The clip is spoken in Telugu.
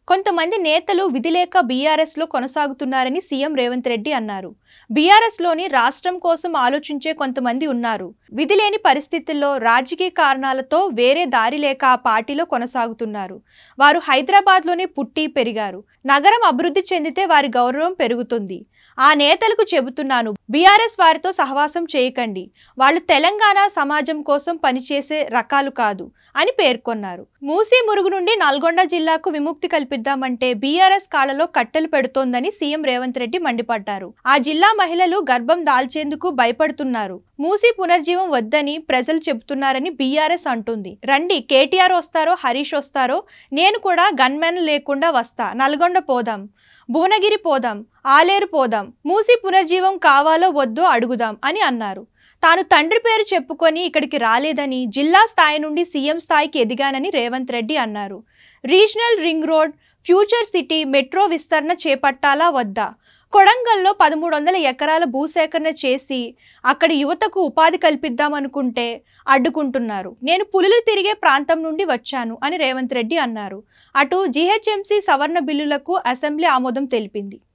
కొంతమంది నేతలు విధిలేక బీఆర్ఎస్లో కొనసాగుతున్నారని సీఎం రేవంత్ రెడ్డి అన్నారు. బీఆర్ఎస్లోని రాష్ట్రం కోసం ఆలోచించే కొంతమంది ఉన్నారు. విధిలేని పరిస్థితుల్లో రాజకీయ కారణాలతో వేరే దారి లేక ఆ పార్టీలో కొనసాగుతున్నారు. వారు హైదరాబాద్లోనే పుట్టి పెరిగారు. నగరం అభివృద్ధి చెందితే వారి గౌరవం పెరుగుతుంది. ఆ నేతలకు చెబుతున్నాను, బీఆర్ఎస్ వారితో సహవాసం చేయకండి. వాళ్ళు తెలంగాణ సమాజం కోసం పనిచేసే రకాలు కాదు అని పేర్కొన్నారు. మూసీ మురుగు నుండి నల్గొండ జిల్లాకు విముక్తి కల్పిద్దామంటే బీఆర్ఎస్ కాళ్లలో కట్టెలు పెడుతోందని సీఎం రేవంత్ రెడ్డి మండిపడ్డారు. ఆ జిల్లా మహిళలు గర్భం దాల్చేందుకు భయపడుతున్నారు. మూసీ పునర్జీవం వద్దని ప్రజలు చెబుతున్నారని బీఆర్ఎస్ అంటుంది. రండి, కేటీఆర్ వస్తారో హరీష్ వస్తారో, నేను కూడా గన్మెన్ లేకుండా వస్తా. నల్గొండ పోదాం, భువనగిరి పోదాం, ఆలేరు పోదాం, మూసీ పునర్జీవం కావాలో వద్దో అడుగుదాం అని అన్నారు. తాను తండ్రి పేరు చెప్పుకొని ఇక్కడికి రాలేదని, జిల్లా స్థాయి నుండి సీఎం స్థాయికి ఎదిగానని రేవంత్ రెడ్డి అన్నారు. Regional ring road, future city, metro విస్తరణ చేపట్టాలా వద్దా? కొడంగల్లో 1300 ఎకరాల భూసేకరణ చేసి అక్కడి యువతకు ఉపాధి కల్పిద్దామనుకుంటే అడ్డుకుంటున్నారు. నేను పులులు తిరిగే ప్రాంతం నుండి వచ్చాను అని రేవంత్ రెడ్డి అన్నారు. అటు జీహెచ్ఎంసీ సవరణ బిల్లులకు అసెంబ్లీ ఆమోదం తెలిపింది.